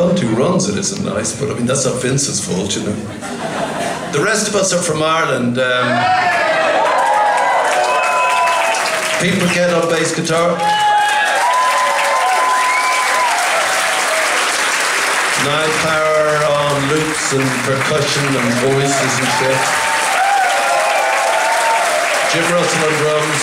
cunt who runs it isn't nice, but I mean, that's not Vince's fault, you know. The rest of us are from Ireland. People get on bass guitar. Niall Power on loops and percussion and voices and shit. Jim Russell on drums.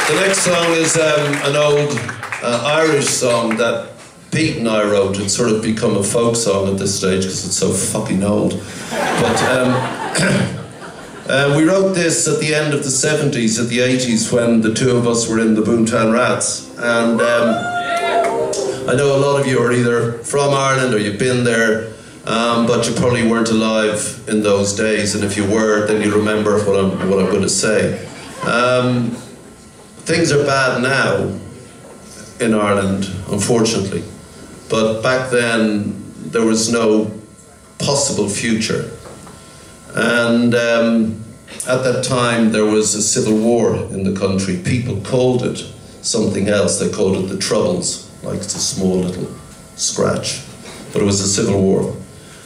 The next song is an old Irish song that Pete and I wrote. It's sort of become a folk song at this stage because it's so fucking old. But we wrote this at the end of the 70s, at the 80s, when the two of us were in the Boomtown Rats. And I know a lot of you are either from Ireland or you've been there, but you probably weren't alive in those days. And if you were, then you remember what I'm going to say. Things are bad now in Ireland, unfortunately. But back then, there was no possible future. And at that time, there was a civil war in the country. People called it something else. They called it the Troubles, like it's a small little scratch. But it was a civil war.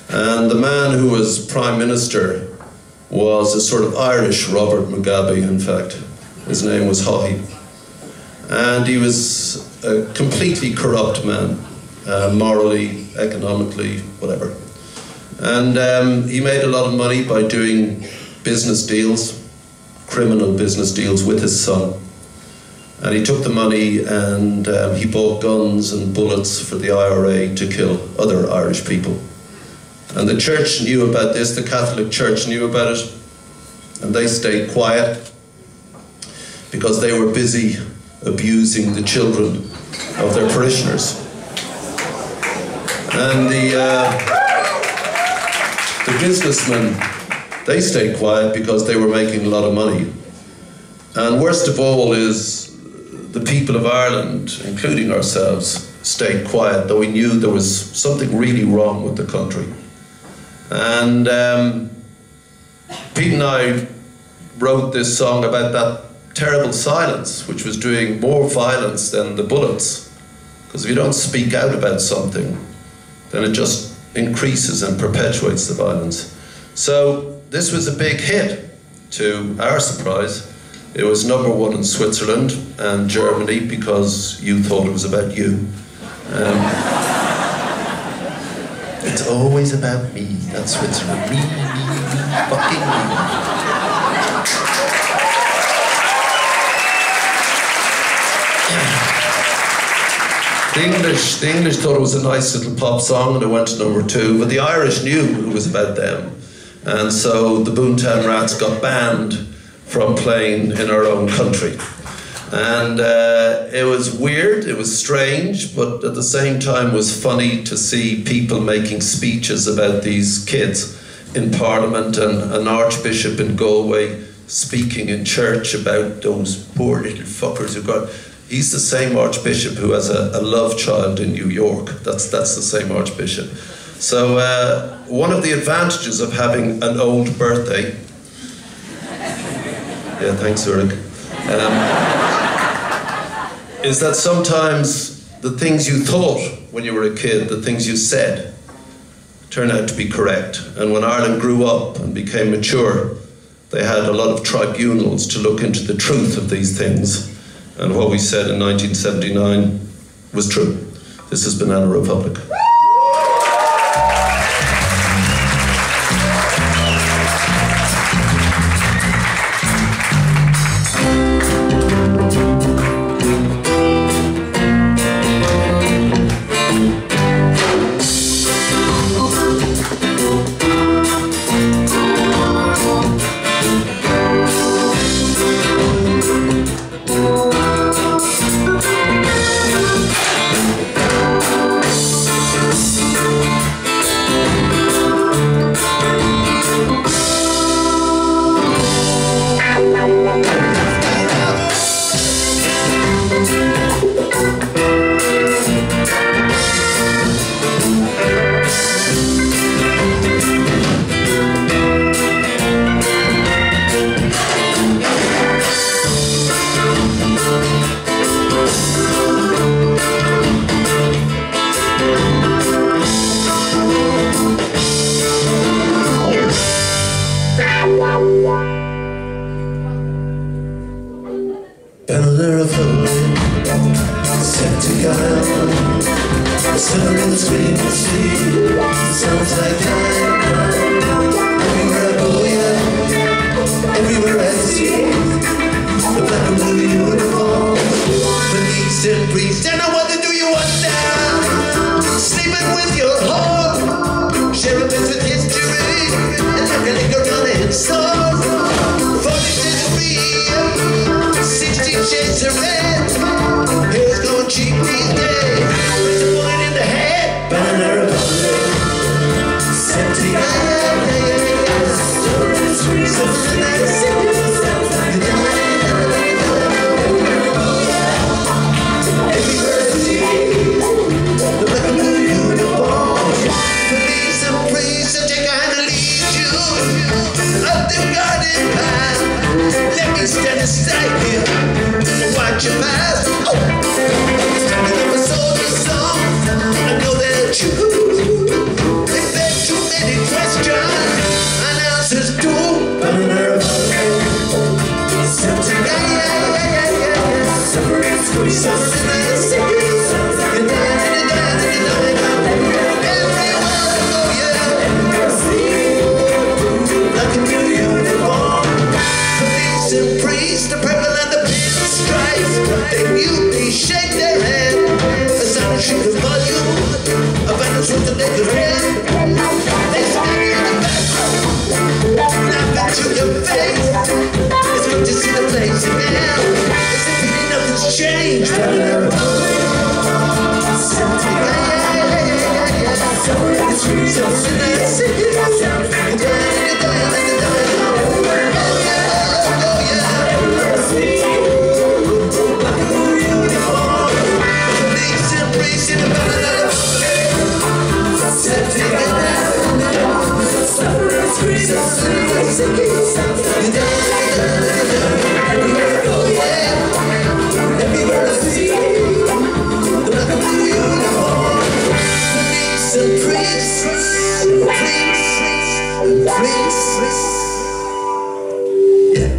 And the man who was Prime Minister was a sort of Irish Robert Mugabe, in fact. His name was Haughey. And he was a completely corrupt man, morally, economically, whatever. And he made a lot of money by doing business deals, criminal business deals with his son. And he took the money and he bought guns and bullets for the IRA to kill other Irish people. And the church knew about this, the Catholic Church knew about it, and they stayed quiet because they were busy abusing the children of their parishioners. And the businessmen, they stayed quiet because they were making a lot of money. And worst of all is the people of Ireland, including ourselves, stayed quiet, though we knew there was something really wrong with the country. And Pete and I wrote this song about that terrible silence, which was doing more violence than the bullets. Because if you don't speak out about something, then it just increases and perpetuates the violence. So this was a big hit, to our surprise. It was #1 in Switzerland and Germany because you thought it was about you. It's always about me, that's Switzerland. Me, fucking me. The English thought it was a nice little pop song and it went to #2, but the Irish knew it was about them. And so the Boomtown Rats got banned from playing in our own country. And it was weird, it was strange, but at the same time was funny to see people making speeches about these kids in Parliament, and an archbishop in Galway speaking in church about those poor little fuckers who got... He's the same archbishop who has a love child in New York. That's the same archbishop. So one of the advantages of having an old birthday... Yeah, thanks, Zurich. Is that sometimes the things you thought when you were a kid, the things you said, turn out to be correct. And when Ireland grew up and became mature, they had a lot of tribunals to look into the truth of these things. And what we said in 1979 was true. This is Banana Republic. Banana Republic, septic island, suffering the scream of sleep. Sounds like time. Everywhere I go, yeah, everywhere I see the black and blue uniform, police and priests. And now what do you want now? Sleeping with your whore, sharing beds with history, and like a liquor on a store. 46 free, 16 shades of red. Hair's going cheap these days. There's a bullet in the head. Banana Republic, septic island, something that's everywhere I see the black and blue uniform, police and priests that take a hand and lead you up the garden path. Let me stand aside here and watch you pass. Oh, standing up a soldier's song. I know that you they beg too many questions and answers to. Banana Republic, something suffering through something I see. The purple and the pinstripes, they mutely shake their head. The sound of shooting volume, abandons with the naked head. They smack you in the back, laugh into your face. It's good to see the place again. It's a pity nothing's changed. Banana Republic, something everywhere I see the black and blue uniform, police and priests, yeah.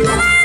Yeah.